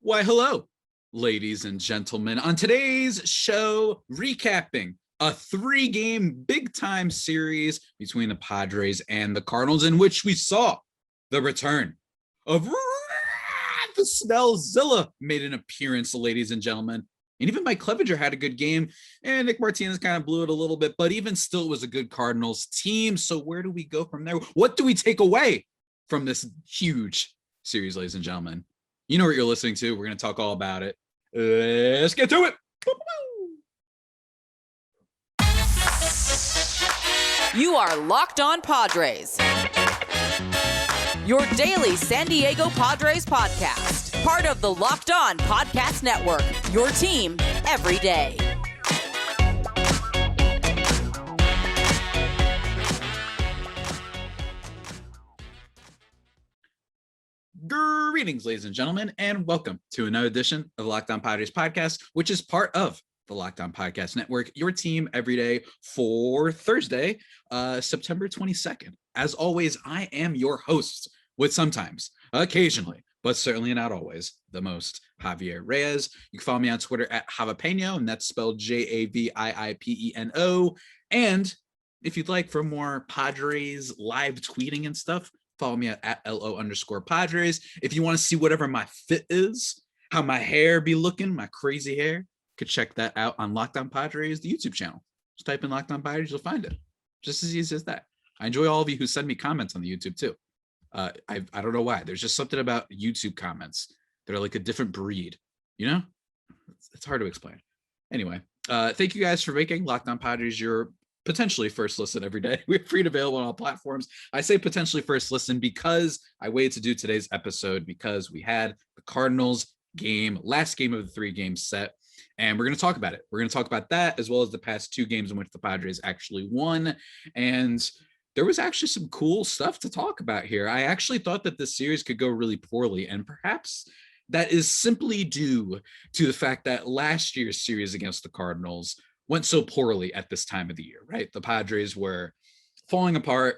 Why, hello, ladies and gentlemen. On today's show, recapping a 3-game big-time series between the Padres and the Cardinals, in which we saw the return of the Snellzilla made an appearance, ladies and gentlemen. And even Mike Clevinger had a good game, and Nick Martinez kind of blew it a little bit, but even still, it was a good Cardinals team. So where do we go from there? What do we take away from this huge series, ladies and gentlemen? You know what you're listening to. We're going to talk all about it. Let's get to it. You are Locked On Padres, your daily San Diego Padres podcast. Part of the Locked On Podcast Network, your team every day. Greetings, ladies and gentlemen, and welcome to another edition of the Locked On Padres podcast, which is part of the Locked On Podcast Network, your team every day for Thursday, September 22nd. As always, I am your host with sometimes, occasionally, but certainly not always, the most, Javier Reyes. You can follow me on Twitter at Javipeno, and that's spelled Javiipeno. And if you'd like for more Padres live tweeting and stuff, follow me at LO_Padres. If you want to see whatever my fit is, how my hair be looking, my crazy hair, could check that out on Locked On Padres, the YouTube channel. Just type in Locked On Padres, you'll find it. Just as easy as that. I enjoy all of you who send me comments on the YouTube too. I don't know why. There's just something about YouTube comments that are like a different breed. You know, it's hard to explain. Anyway, thank you guys for making Locked On Padres your potentially first listen every day. We're free and available on all platforms. I say potentially first listen because I waited to do today's episode because we had the Cardinals game, last game of the 3-game set, and we're going to talk about it. We're going to talk about that as well as the past 2 games in which the Padres actually won. And there was actually some cool stuff to talk about here. I actually thought that this series could go really poorly, and perhaps that is simply due to the fact that last year's series against the Cardinals went so poorly at this time of the year, right? The Padres were falling apart,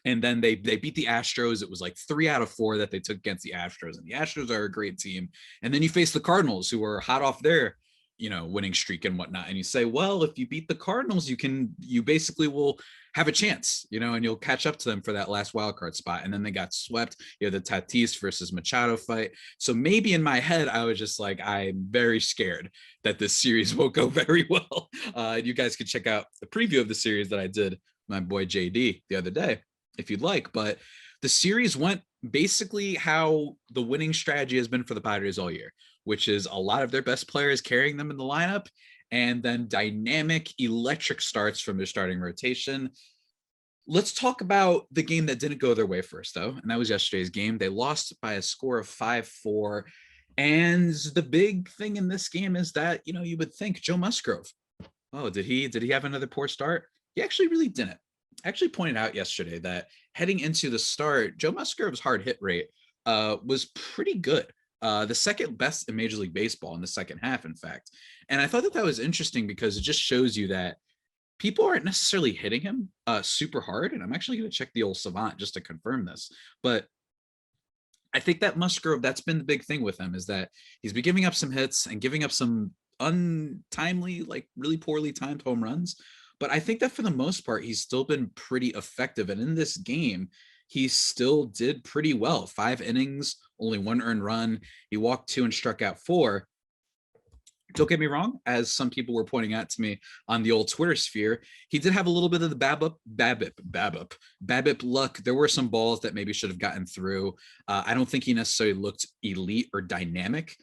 and then they beat the Astros. It was like 3 out of 4 that they took against the Astros, and the Astros are a great team. And then you face the Cardinals, who are hot off their, winning streak and whatnot. And you say, well, if you beat the Cardinals, you basically will have a chance, and you'll catch up to them for that last wild card spot. And then they got swept. You know, the Tatis versus Machado fight. So maybe in my head, I was just like, I'm very scared that this series won't go very well. You guys can check out the preview of the series that I did, my boy JD, the other day, if you'd like. But the series went basically how the winning strategy has been for the Padres all year, which is a lot of their best players carrying them in the lineup, and then dynamic, electric starts from their starting rotation. Let's talk about the game that didn't go their way first, though, and that was yesterday's game. They lost by a score of 5-4, and the big thing in this game is that, you would think Joe Musgrove, did he have another poor start? He actually really didn't. I actually pointed out yesterday that heading into the start, Joe Musgrove's hard hit rate was pretty good. The second best in Major League Baseball in the second half, in fact. And I thought that was interesting because it just shows you that people aren't necessarily hitting him super hard. And I'm actually going to check the old Savant just to confirm this. But I think that Musgrove, that's been the big thing with him, is that he's been giving up some hits and giving up some untimely, like really poorly timed home runs. But I think that for the most part, he's still been pretty effective. And in this game, he still did pretty well. 5 innings, only 1 earned run. He walked 2 and struck out 4. Don't get me wrong, as some people were pointing out to me on the old Twitter sphere, he did have a little bit of the BABIP luck. There were some balls that maybe should have gotten through. I don't think he necessarily looked elite or dynamic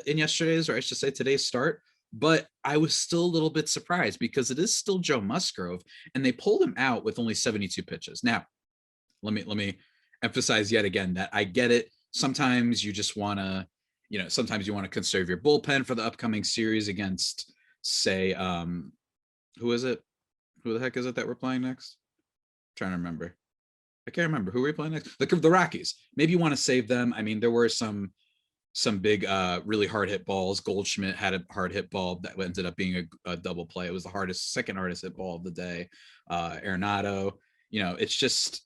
in yesterday's, or I should say today's start. But I was still a little bit surprised because it is still Joe Musgrove, and they pulled him out with only 72 pitches. Now, let me emphasize yet again that I get it. Sometimes you just want to, sometimes you want to conserve your bullpen for the upcoming series against, say, who is it? Who the heck is it that we're playing next? I'm trying to remember. I can't remember. Who are we playing next? The Rockies. Maybe you want to save them. I mean, there were some big, really hard hit balls. Goldschmidt had a hard hit ball that ended up being a double play. It was the second hardest hit ball of the day. Arenado, it's just,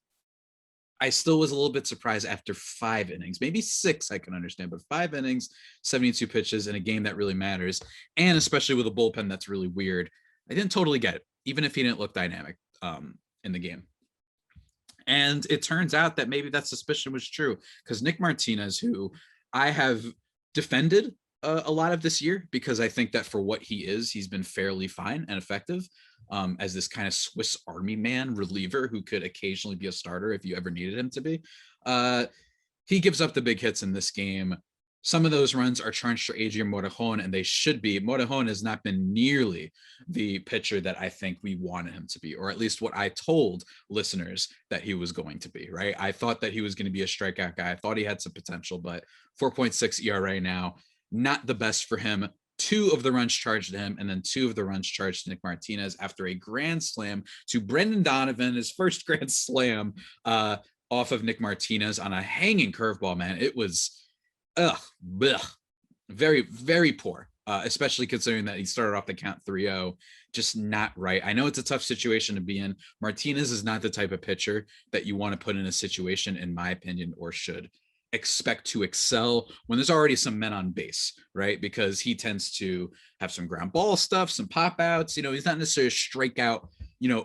I still was a little bit surprised after 5 innings, maybe 6, I can understand, but 5 innings, 72 pitches in a game that really matters. And especially with a bullpen that's really weird. I didn't totally get it, even if he didn't look dynamic in the game. And it turns out that maybe that suspicion was true because Nick Martinez, who I have defended a lot of this year, because I think that for what he is, he's been fairly fine and effective as this kind of Swiss Army man reliever who could occasionally be a starter if you ever needed him to be. He gives up the big hits in this game. Some of those runs are charged to Adrian Morejon, and they should be. Morejon has not been nearly the pitcher that I think we wanted him to be, or at least what I told listeners that he was going to be, right? I thought that he was going to be a strikeout guy. I thought he had some potential, but 4.6 ERA now, not the best for him. 2 of the runs charged to him, and then 2 of the runs charged to Nick Martinez after a grand slam to Brendan Donovan, his first grand slam off of Nick Martinez on a hanging curveball, man. It was very, very poor, especially considering that he started off the count 3-0. Just not right. I know it's a tough situation to be in. Martinez is not the type of pitcher that you want to put in a situation, in my opinion, or should expect to excel when there's already some men on base, right? Because he tends to have some ground ball stuff, some pop outs. He's not necessarily a strikeout,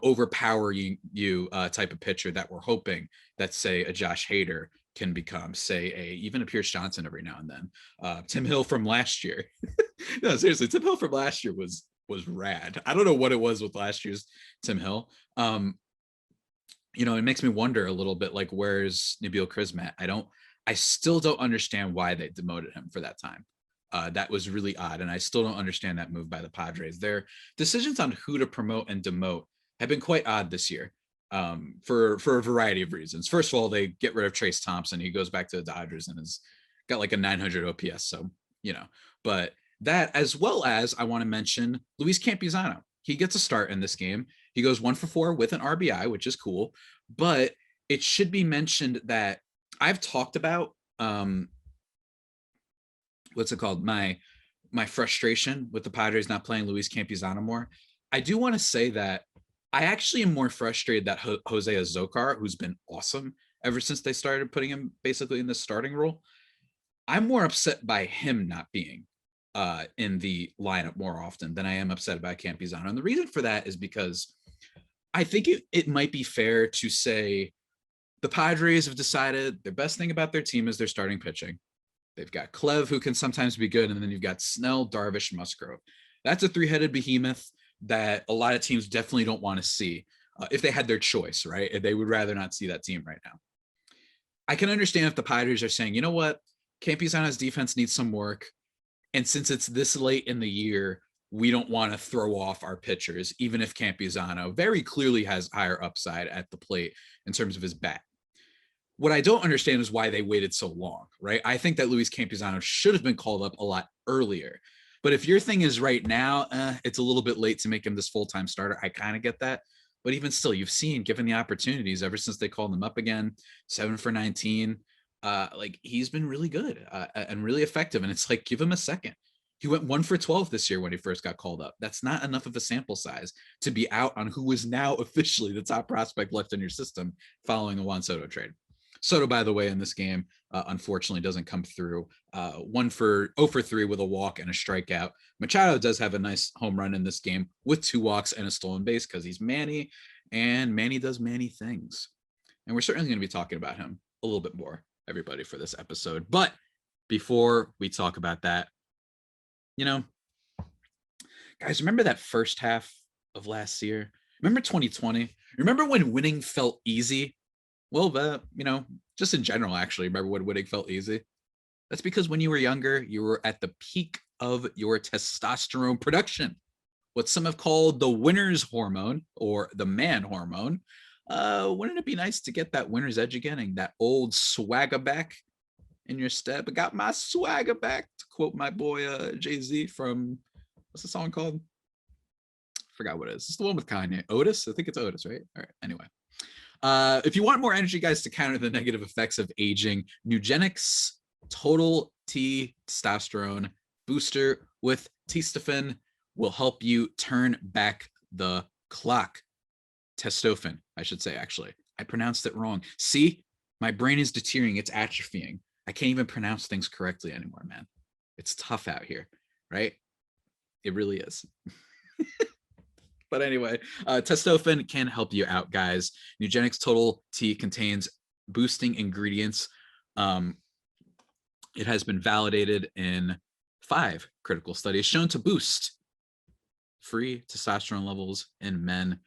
overpowering you type of pitcher that we're hoping that, say, a Josh Hader can become, say, even a Pierce Johnson every now and then. Tim Hill from last year. No, seriously, Tim Hill from last year was rad. I don't know what it was with last year's Tim Hill. It makes me wonder a little bit, like, where's Nabil Krismat? I still don't understand why they demoted him for that time. That was really odd, and I still don't understand that move by the Padres. Their decisions on who to promote and demote have been quite odd this year, for a variety of reasons. First of all, they get rid of Trace Thompson. He goes back to the Dodgers and has got like a 900 OPS. So, but that, as well as I want to mention Luis Campusano. He gets a start in this game. He goes 1 for 4 with an RBI, which is cool. But it should be mentioned that I've talked about what's it called? My frustration with the Padres not playing Luis Campusano more. I do want to say that I actually am more frustrated that Jose Azocar, who's been awesome ever since they started putting him basically in the starting role, I'm more upset by him not being in the lineup more often than I am upset about Campusano. And the reason for that is because I think it might be fair to say the Padres have decided the best thing about their team is their starting pitching. They've got Clev, who can sometimes be good, and then you've got Snell, Darvish, Musgrove. That's a 3-headed behemoth that a lot of teams definitely don't want to see if they had their choice, right? They would rather not see that team right now. I can understand if the Padres are saying, you know what, Campusano's defense needs some work, and since it's this late in the year, we don't want to throw off our pitchers, even if Campusano very clearly has higher upside at the plate in terms of his bat. What I don't understand is why they waited so long, right? I think that Luis Campusano should have been called up a lot earlier. But if your thing is right now, it's a little bit late to make him this full-time starter. I kind of get that. But even still, you've seen, given the opportunities ever since they called him up again, 7 for 19, like he's been really good and really effective. And it's like, give him a second. He went 1 for 12 this year when he first got called up. That's not enough of a sample size to be out on who is now officially the top prospect left in your system following the Juan Soto trade. Soto, by the way, in this game, unfortunately doesn't come through. 0 for 3 with a walk and a strikeout. Machado does have a nice home run in this game with 2 walks and a stolen base because he's Manny, and Manny does Manny things. And we're certainly going to be talking about him a little bit more, everybody, for this episode. But before we talk about that, guys, remember that first half of last year? Remember 2020? Remember when winning felt easy? Well, just in general, actually, remember when winning felt easy? That's because when you were younger, you were at the peak of your testosterone production, what some have called the winner's hormone or the man hormone. Wouldn't it be nice to get that winner's edge again and that old swagger back in your step? I got my swagger back, to quote my boy Jay-Z from, what's the song called? I forgot what it is. It's the one with Kanye. Otis? I think it's Otis, right? All right, anyway. If you want more energy, guys, to counter the negative effects of aging, Nugenix Total T Testosterone Booster with Testofen will help you turn back the clock. Testofen, I should say, actually. I pronounced it wrong. See, My brain is deteriorating. It's atrophying. I can't even pronounce things correctly anymore, man. It's tough out here, right? It really is. But anyway, testofen can help you out, guys. Nugenix Total T contains boosting ingredients. It has been validated in 5 critical studies shown to boost free testosterone levels in men.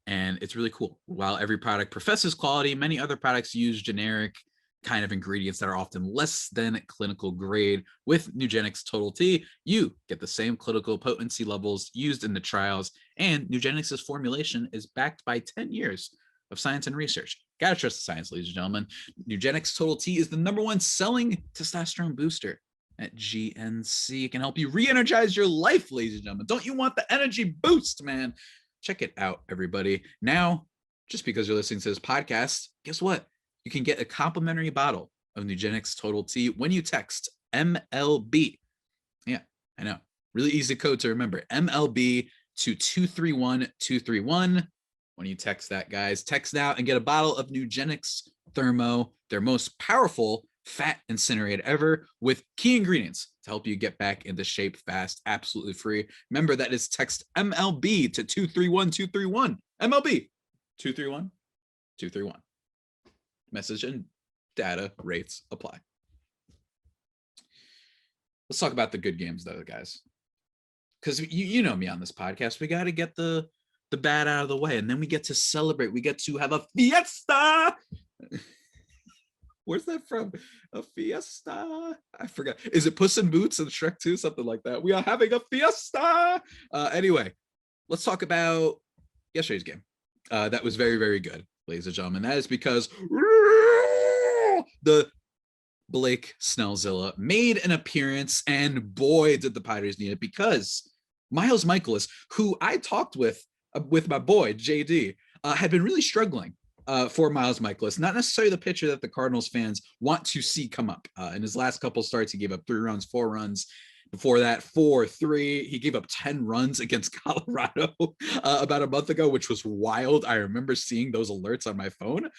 And it's really cool. While every product professes quality, many other products use generic kind of ingredients that are often less than clinical grade. With Nugenix Total T, you get the same clinical potency levels used in the trials, and Nugenix's formulation is backed by 10 years of science and research. Gotta trust the science, ladies and gentlemen. Nugenix Total T is the #1 selling testosterone booster at GNC. It can help you re-energize your life, ladies and gentlemen. Don't you want the energy boost, man? Check it out, everybody. Now, just because you're listening to this podcast, guess what? You can get a complimentary bottle of Nugenix Total T when you text MLB. Yeah, I know. Really easy code to remember. MLB to 231231. When you text that, guys, text now and get a bottle of Nugenix Thermo, their most powerful fat incinerator ever, with key ingredients to help you get back into shape fast, absolutely free. Remember, that is text MLB to 231231. MLB 231231. Message and data rates apply. Let's talk about the good games, though, guys. Because you know me on this podcast. We got to get the bad out of the way, and then we get to celebrate. We get to have a fiesta. Where's that from? A fiesta? I forgot. Is it Puss in Boots and Shrek 2? Something like that. We are having a fiesta. Anyway, let's talk about yesterday's game. That was very, very good, ladies and gentlemen. That is because the Blake Snellzilla made an appearance, and boy, did the Padres need it, because Miles Michaelis, who I talked with my boy, JD, had been really struggling for Miles Michaelis. Not necessarily the pitcher that the Cardinals fans want to see come up. In his last couple starts, he gave up 3 runs, 4 runs. Before that, 4-3. He gave up 10 runs against Colorado about a month ago, which was wild. I remember seeing those alerts on my phone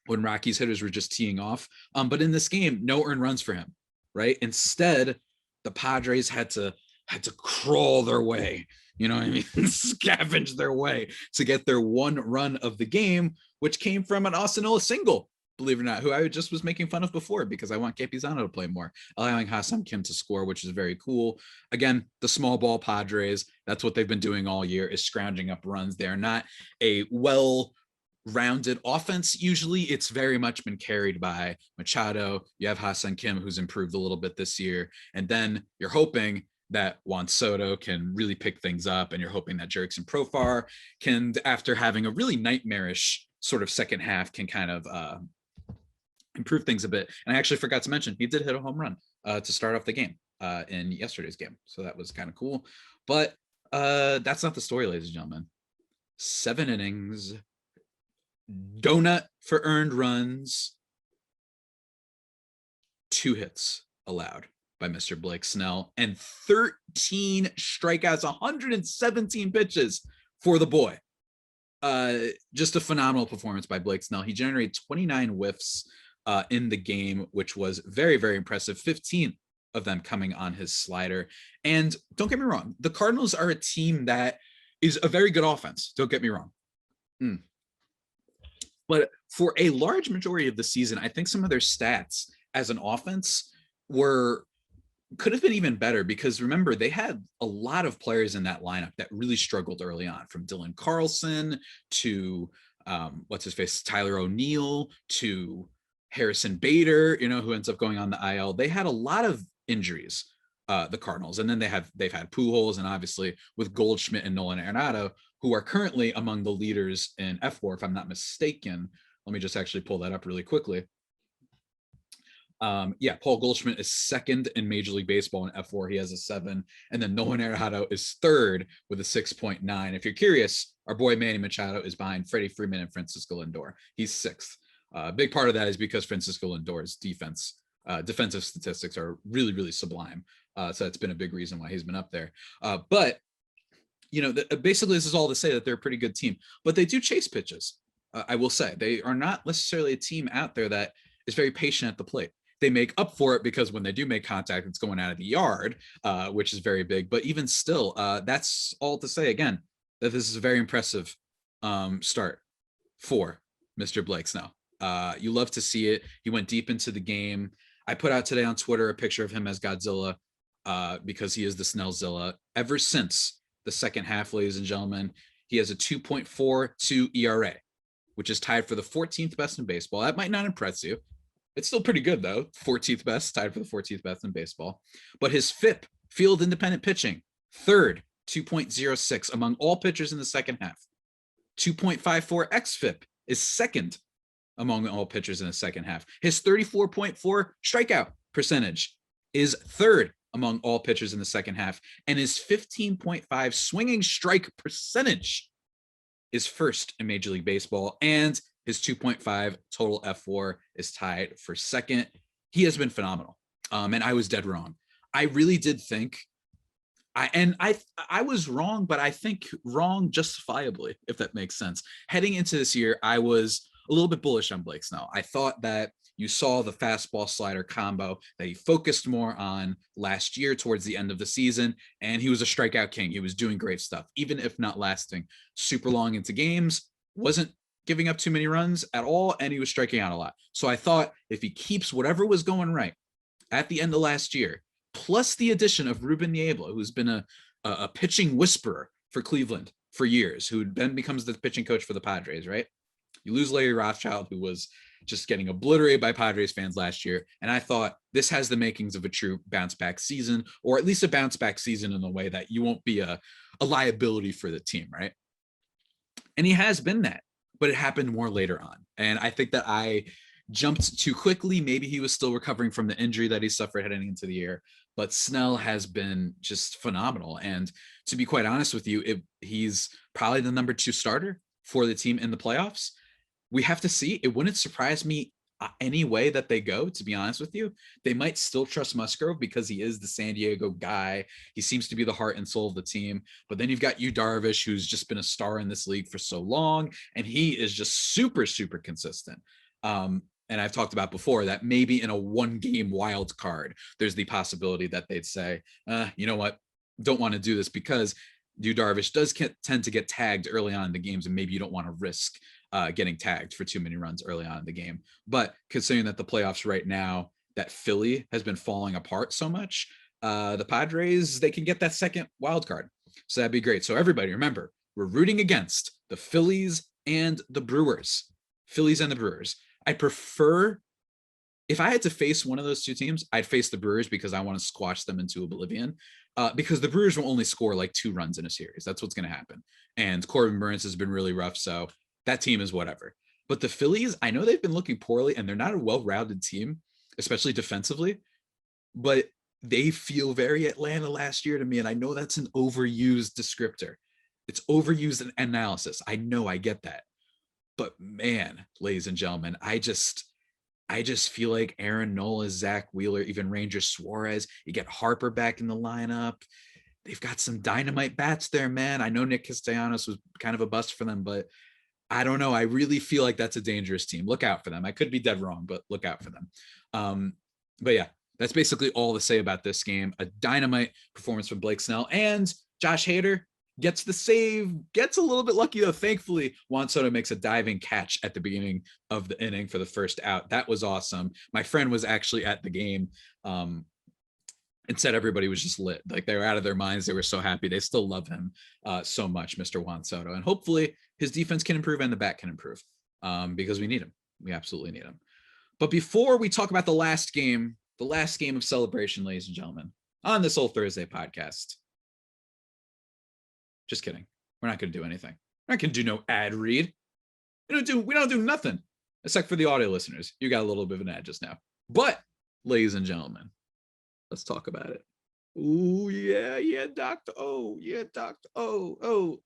when Rockies hitters were just teeing off. But in this game, no earned runs for him, right? Instead, the Padres had to crawl their way, you know what I mean? Scavenge their way to get their 1 run of the game, which came from an Osanola single, believe it or not, who I just was making fun of before because I want Campusano to play more, allowing Ha-Seong Kim to score, which is very cool. Again, the small ball Padres, that's what they've been doing all year, is scrounging up runs. They're not a well-rounded offense. Usually it's very much been carried by Machado. You have Ha-Seong Kim, who's improved a little bit this year. And then you're hoping that Juan Soto can really pick things up, and you're hoping that Jurickson Profar can, after having a really nightmarish sort of second half, can kind of improve things a bit. And I actually forgot to mention, he did hit a home run to start off the game in yesterday's game. So that was kind of cool. But that's not the story, ladies and gentlemen. 7 innings, donut for earned runs, 2 hits allowed by Mr. Blake Snell, and 13 strikeouts, 117 pitches for the boy. Just a phenomenal performance by Blake Snell. He generated 29 whiffs in the game, which was very, very impressive. 15 of them coming on his slider. And don't get me wrong, the Cardinals are a team that is a very good offense. Don't get me wrong. But for a large majority of the season, I think some of their stats as an offense could have been even better, because remember, they had a lot of players in that lineup that really struggled early on, from Dylan Carlson to Tyler O'Neill to Harrison Bader, who ends up going on the IL. They had a lot of injuries, the Cardinals, and then they've had Pujols, and obviously with Goldschmidt and Nolan Arenado, who are currently among the leaders in F4, if I'm not mistaken. Let me just actually pull that up really quickly. Paul Goldschmidt is 2nd in Major League Baseball in F4. He has a 7. And then Nolan Arenado is 3rd with a 6.9. If you're curious, our boy Manny Machado is behind Freddie Freeman and Francisco Lindor. He's 6th. A big part of that is because Francisco Lindor's defensive statistics are really, really sublime. So that's been a big reason why he's been up there. But basically this is all to say that they're a pretty good team, but they do chase pitches. I will say they are not necessarily a team out there that is very patient at the plate. They make up for it because when they do make contact, it's going out of the yard, which is very big. But even still, that's all to say again that this is a very impressive start for Mr. Blake Snell. You love to see it. He went deep into the game. I put out today on Twitter a picture of him as Godzilla because he is the Snellzilla. Ever since the second half, ladies and gentlemen, he has a 2.42 ERA, which is tied for the 14th best in baseball. That might not impress you. It's still pretty good, though. 14th best, tied for the 14th best in baseball. But his FIP, field independent pitching, third, 2.06 among all pitchers in the second half. 2.54 xFIP is second among all pitchers in the second half. His 34.4 strikeout percentage is third among all pitchers in the second half. And his 15.5 swinging strike percentage is first in Major League Baseball. And his 2.5 total F4 is tied for second. He has been phenomenal. And I was dead wrong. I really did think I was wrong, but I think wrong justifiably, if that makes sense. Heading into this year, I was a little bit bullish on Blake Snell. I thought that you saw the fastball slider combo that he focused more on last year towards the end of the season, and he was a strikeout king. He was doing great stuff, even if not lasting super long into games, wasn't giving up too many runs at all, and he was striking out a lot. So I thought if he keeps whatever was going right at the end of last year, plus the addition of Ruben Niebla, who's been a pitching whisperer for Cleveland for years, who then becomes the pitching coach for the Padres, right? You lose Larry Rothschild, who was just getting obliterated by Padres fans last year. And I thought this has the makings of a true bounce back season, or at least a bounce back season in a way that you won't be a liability for the team, right? And he has been that, but it happened more later on. And I think that I jumped too quickly. Maybe he was still recovering from the injury that he suffered heading into the year, but Snell has been just phenomenal. And to be quite honest with you, he's probably the number 2 starter for the team in the playoffs. We have to see. It wouldn't surprise me any way that they go, to be honest with you. They might still trust Musgrove because he is the San Diego guy. He seems to be the heart and soul of the team. But then you've got Yu Darvish, who's just been a star in this league for so long, and he is just super, super consistent. And I've talked about before that maybe in a 1-game wild card, there's the possibility that they'd say, you know what, don't want to do this because Yu Darvish does tend to get tagged early on in the games, and maybe you don't want to risk getting tagged for too many runs early on in the game. But considering that the playoffs right now, that Philly has been falling apart so much, the Padres, they can get that second wild card. So that'd be great. So everybody, remember, we're rooting against the Phillies and the Brewers. Phillies and the Brewers. I prefer, if I had to face one of those two teams, I'd face the Brewers because I want to squash them into oblivion. Because the Brewers will only score like 2 runs in a series. That's what's going to happen. And Corbin Burns has been really rough, so that team is whatever. But the Phillies, I know they've been looking poorly, and they're not a well-rounded team, especially defensively, but they feel very Atlanta last year to me, and I know that's an overused descriptor. It's overused in analysis. I know, I get that. But man, ladies and gentlemen, I just feel like Aaron Nola, Zach Wheeler, even Ranger Suarez, you get Harper back in the lineup. They've got some dynamite bats there, man. I know Nick Castellanos was kind of a bust for them, but I don't know. I really feel like that's a dangerous team. Look out for them. I could be dead wrong, but look out for them. But yeah, that's basically all to say about this game. A dynamite performance from Blake Snell, and Josh Hader gets the save, gets a little bit lucky though. Thankfully, Juan Soto makes a diving catch at the beginning of the inning for the first out. That was awesome. My friend was actually at the game and said everybody was just lit. Like they were out of their minds. They were so happy. They still love him so much, Mr. Juan Soto. And hopefully his defense can improve and the bat can improve because we need him. We absolutely need him. But before we talk about the last game of celebration, ladies and gentlemen, on this old Thursday podcast, just kidding. We're not going to do anything. We're not going to do no ad read. We don't do nothing except for the audio listeners. You got a little bit of an ad just now. But, ladies and gentlemen, let's talk about it. Ooh, yeah, Doctor. Oh, yeah, Doctor. Oh.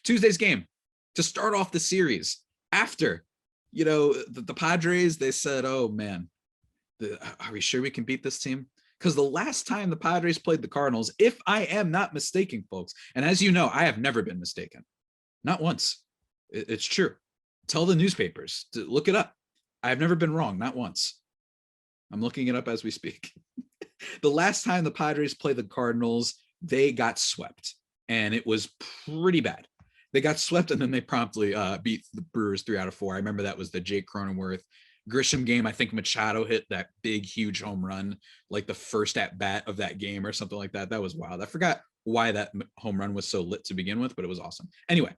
Tuesday's game to start off the series after, the Padres, they said, oh, man, are we sure we can beat this team? Because the last time the Padres played the Cardinals, if I am not mistaken, folks, and as you know, I have never been mistaken. Not once. It's true. Tell the newspapers to look it up. I've never been wrong, not once. I'm looking it up as we speak. The last time the Padres played the Cardinals, they got swept, and it was pretty bad. They got swept, and then they promptly beat the Brewers 3 out of 4. I remember that was the Jake Cronenworth Grisham game. I think Machado hit that big, huge home run, like the first at bat of that game or something like that. That was wild. I forgot why that home run was so lit to begin with, but it was awesome. Anyway,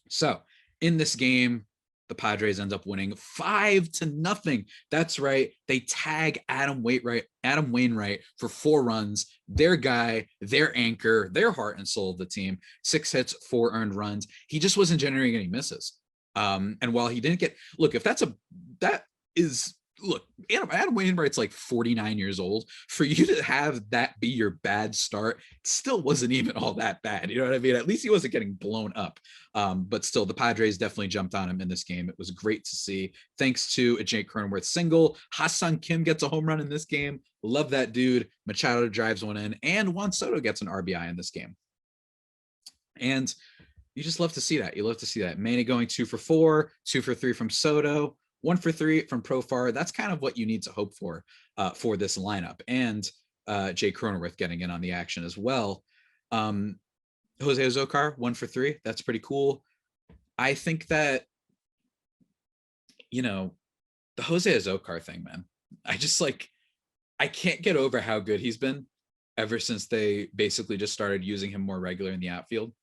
so in this game, the Padres end up winning 5-0. That's right. They tag Adam Wainwright for 4 runs. Their guy, their anchor, their heart and soul of the team. 6 hits, 4 earned runs. He just wasn't generating any misses. And while he didn't get, look, if that is look, Adam Wainwright's like 49 years old. For you to have that be your bad start, still wasn't even all that bad. You know what I mean? At least he wasn't getting blown up. But still, the Padres definitely jumped on him in this game. It was great to see. Thanks to a Jake Cronenworth single. Ha-Seong Kim gets a home run in this game. Love that dude. Machado drives one in, and Juan Soto gets an RBI in this game. And you just love to see that. You love to see that. Manny going 2 for 4, 2 for 3 from Soto, 1 for 3 from Profar. That's kind of what you need to hope for this lineup. And Jay Cronenworth getting in on the action as well. Jose Azocar, 1 for 3. That's pretty cool. I think that, the Jose Azocar thing, man, I can't get over how good he's been ever since they basically just started using him more regular in the outfield.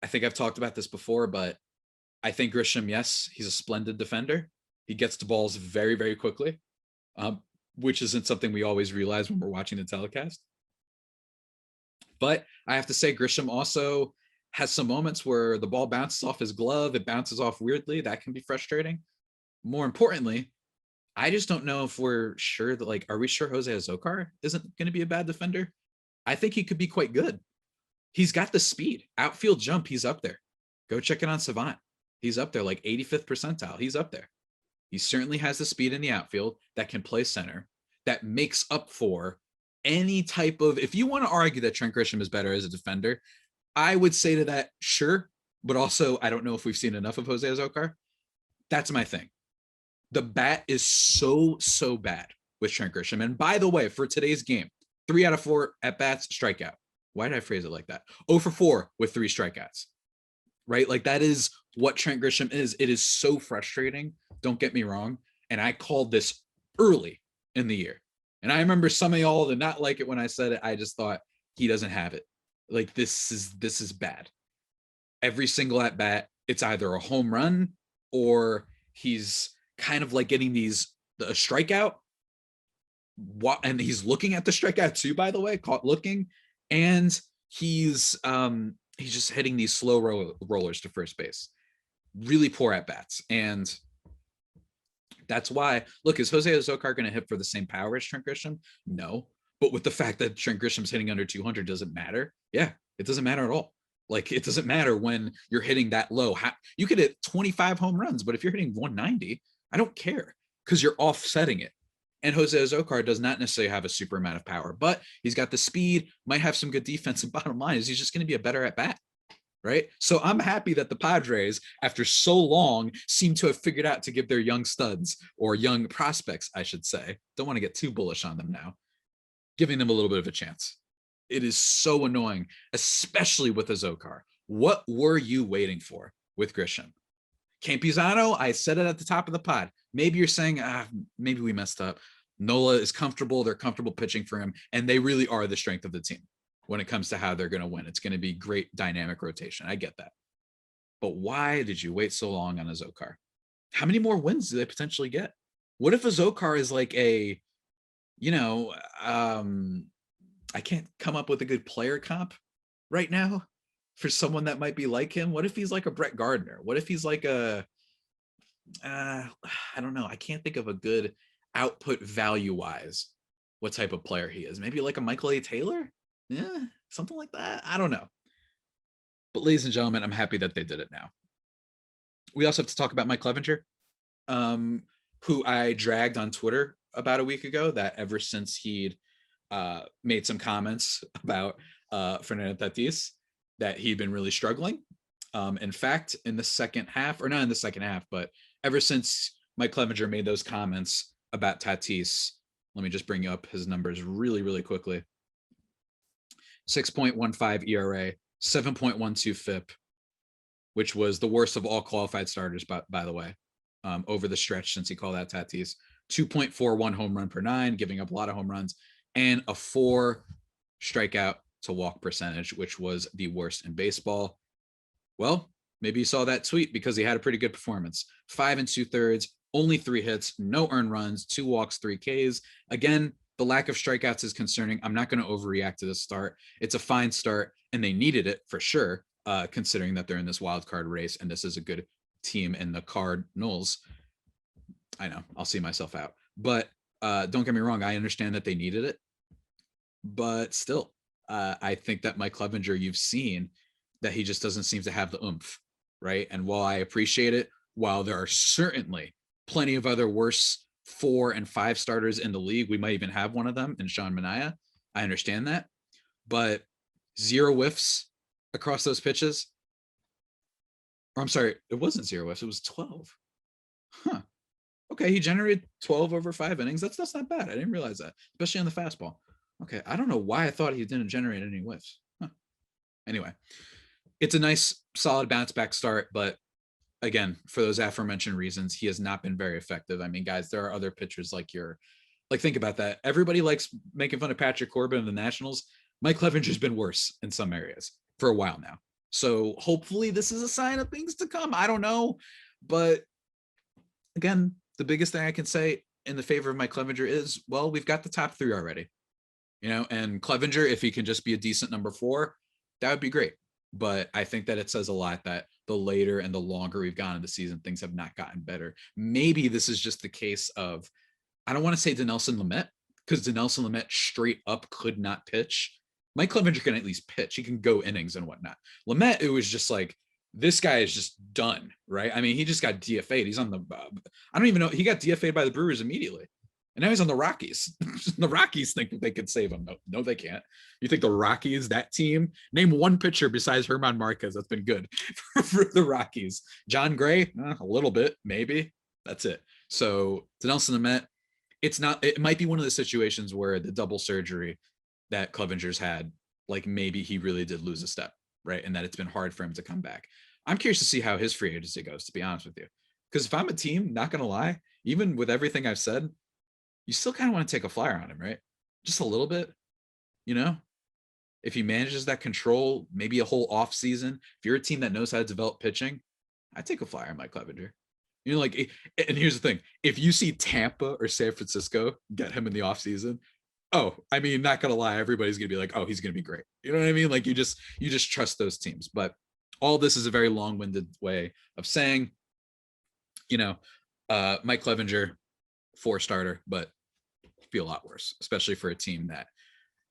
I think I've talked about this before, but I think Grisham, yes, he's a splendid defender. He gets to balls very, very quickly, which isn't something we always realize when we're watching the telecast. But I have to say, Grisham also has some moments where the ball bounces off his glove. It bounces off weirdly. That can be frustrating. More importantly, I just don't know if we're sure that, are we sure Jose Azocar isn't going to be a bad defender? I think he could be quite good. He's got the speed. Outfield jump, he's up there. Go check it on Savant. He's up there, like 85th percentile. He's up there. He certainly has the speed in the outfield that can play center, that makes up for any type of, if you want to argue that Trent Grisham is better as a defender, I would say to that, sure. But also, I don't know if we've seen enough of Jose Azocar. That's my thing. The bat is so bad with Trent Grisham. And by the way, for today's game, 3 out of 4 at bats, strikeout. Why did I phrase it like that? 0 for 4 with 3 strikeouts, right? Like, that is what Trent Grisham is. It is so frustrating. Don't get me wrong. And I called this early in the year. And I remember some of y'all did not like it when I said it. I just thought, he doesn't have it. Like, this is bad. Every single at bat, it's either a home run or he's kind of like getting a strikeout. And he's looking at the strikeout too, by the way, caught looking. And he's just hitting these slow rollers to first base. Really poor at bats. And that's why, look, is Jose Azocar going to hit for the same power as Trent Grisham? No. But with the fact that Trent Grisham's hitting under 200, does it matter? Yeah, it doesn't matter at all. Like, it doesn't matter when you're hitting that low. You could hit 25 home runs, but if you're hitting 190, I don't care, because you're offsetting it. And Jose Azocar does not necessarily have a super amount of power, but he's got the speed, might have some good defense, and bottom line is he's just going to be a better at bat, right? So I'm happy that the Padres, after so long, seem to have figured out to give their young studs, or young prospects, I should say, don't want to get too bullish on them now, giving them a little bit of a chance. It is so annoying, especially with Azocar. What were you waiting for with Grisham? Campusano, I said it at the top of the pod. Maybe you're saying, maybe we messed up. Nola is comfortable. They're comfortable pitching for him. And they really are the strength of the team when it comes to how they're going to win. It's going to be great dynamic rotation. I get that. But why did you wait so long on Azocar? How many more wins do they potentially get? What if Azocar is like a, I can't come up with a good player comp right now for someone that might be like him. What if he's like a Brett Gardner? What if he's like a, I don't know. I can't think of a good output value wise, what type of player he is. Maybe like a Michael A. Taylor? Yeah, something like that. I don't know. But ladies and gentlemen, I'm happy that they did it now. We also have to talk about Mike Clevinger, who I dragged on Twitter about a week ago, that ever since he'd made some comments about Fernando Tatis, that he'd been really struggling. In fact, in the second half, or not in the second half, but ever since Mike Clevinger made those comments about Tatis, let me just bring up his numbers really, really quickly. 6.15 ERA, 7.12 FIP, which was the worst of all qualified starters, by the way, over the stretch since he called out Tatis. 2.41 home run per nine, giving up a lot of home runs, and a 4 strikeout to walk percentage, which was the worst in baseball. Well, maybe you saw that tweet because he had a pretty good performance. 5 2/3, only 3 hits, no earned runs, 2 walks, 3 Ks. Again, the lack of strikeouts is concerning. I'm not going to overreact to this start. It's a fine start, and they needed it for sure, considering that they're in this wild card race, and this is a good team in the Cardinals. I know, I'll see myself out. But don't get me wrong, I understand that they needed it. But still, I think that Mike Clevinger, you've seen that he just doesn't seem to have the oomph, right? And while I appreciate it, while there are certainly plenty of other worse 4 and 5 starters in the league, we might even have one of them in Sean Manaea. I understand that, but 0 whiffs across those pitches. Or I'm sorry, it wasn't 0 whiffs, it was 12. Huh. Okay, he generated 12 over 5 innings. That's not bad. I didn't realize that, especially on the fastball. Okay, I don't know why I thought he didn't generate any whiffs. Huh. Anyway, it's a nice, solid bounce back start, but again, for those aforementioned reasons, he has not been very effective. I mean, guys, there are other pitchers like think about that. Everybody likes making fun of Patrick Corbin and the Nationals. Mike Clevinger's been worse in some areas for a while now. So hopefully this is a sign of things to come. I don't know, but again, the biggest thing I can say in the favor of Mike Clevinger is, well, we've got the top 3 already, and Clevinger, if he can just be a decent number 4, that would be great. But I think that it says a lot that the later and the longer we've gone in the season, things have not gotten better. Maybe this is just the case of, I don't want to say Dinelson Lamet, because Dinelson Lamet straight up could not pitch. Mike Clevinger can at least pitch. He can go innings and whatnot. Lamet, it was just like, this guy is just done, right? I mean, he just got DFA'd. He's on the, I don't even know. He got DFA'd by the Brewers immediately. And now he's on the Rockies. The Rockies think that they could save him. No, they can't. You think the Rockies, that team, name one pitcher besides Herman Marquez that's been good for the Rockies. John Gray, a little bit, maybe. That's it. So Dinelson Lamet, it might be one of the situations where the double surgery that Clevinger's had, like maybe he really did lose a step, right? And that it's been hard for him to come back. I'm curious to see how his free agency goes, to be honest with you. Because if I'm a team, not going to lie, even with everything I've said, you still kind of want to take a flyer on him, right? Just a little bit, if he manages that control, maybe a whole off season, if you're a team that knows how to develop pitching, I'd take a flyer on Mike Clevinger. And here's the thing. If you see Tampa or San Francisco get him in the off season, not going to lie, everybody's going to be like, oh, he's going to be great. You know what I mean? Like you just trust those teams. But all this is a very long-winded way of saying, Mike Clevinger, 4 starter, but be a lot worse, especially for a team that,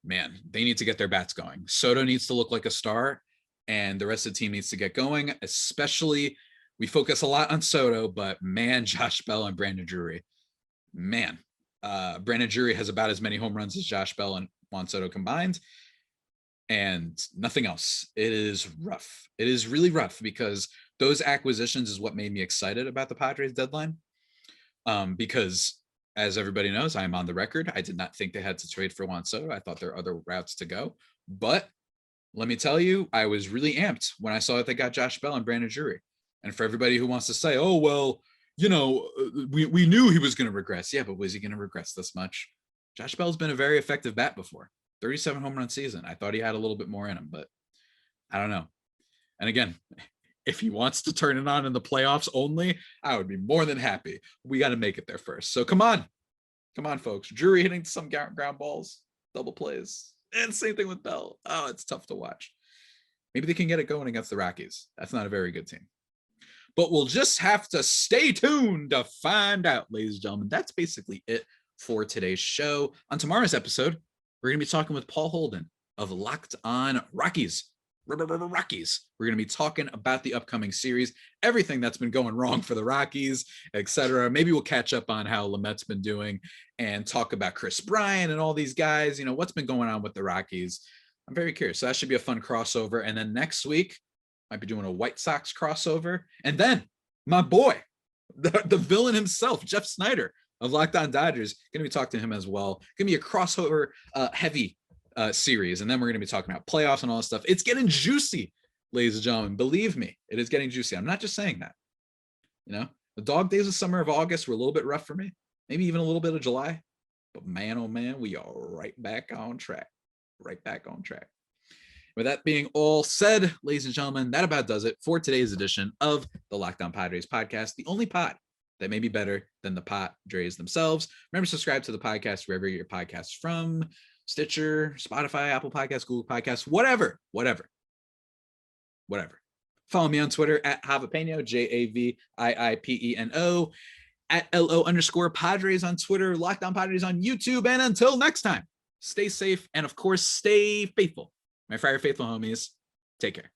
man, they need to get their bats going. Soto needs to look like a star, and the rest of the team needs to get going. Especially, we focus a lot on Soto, but man, Josh Bell and Brandon Drury, man, Brandon Drury has about as many home runs as Josh Bell and Juan Soto combined, and nothing else. It is rough. It is really rough because those acquisitions is what made me excited about the Padres deadline. Because as everybody knows, I'm on the record. I did not think they had to trade for Juan Soto. I thought there are other routes to go. But let me tell you, I was really amped when I saw that they got Josh Bell and Brandon Drury. And for everybody who wants to say, oh, well, we knew he was going to regress. Yeah, but was he going to regress this much? Josh Bell's been a very effective bat before. 37 home run season. I thought he had a little bit more in him, but I don't know. And again, if he wants to turn it on in the playoffs only, I would be more than happy. We got to make it there first. So come on, folks. Drury hitting some ground balls, double plays, and same thing with Bell. Oh, it's tough to watch. Maybe they can get it going against the Rockies. That's not a very good team. But we'll just have to stay tuned to find out, ladies and gentlemen. That's basically it for today's show. On tomorrow's episode, we're going to be talking with Paul Holden of Locked On Rockies. We're going to be talking about the upcoming series, everything that's been going wrong for the Rockies, etc. Maybe we'll catch up on how Lamet's been doing and talk about Chris Bryant and all these guys, what's been going on with the Rockies. I'm very curious. So that should be a fun crossover. And then next week, Might be doing a White Sox crossover. And then my boy, the villain himself, Jeff Snyder of Locked On Dodgers, going to be talking to him as well. Going to be a crossover heavy series. And then we're going to be talking about playoffs and all this stuff. It's getting juicy, ladies and gentlemen. Believe me, it is getting juicy. I'm not just saying that. The dog days of summer of August were a little bit rough for me. Maybe even a little bit of July. But man, oh man, we are right back on track. Right back on track. With that being all said, ladies and gentlemen, that about does it for today's edition of the Locked On Padres podcast, the only pod that may be better than the Padres themselves. Remember to subscribe to the podcast wherever you get your podcasts from, Stitcher, Spotify, Apple Podcasts, Google Podcasts, whatever. Follow me on Twitter at Javipeno, JAVIIPENO, at LO_Padres on Twitter, Locked On Padres on YouTube. And until next time, stay safe and, of course, stay faithful. My Friar Faithful homies, take care.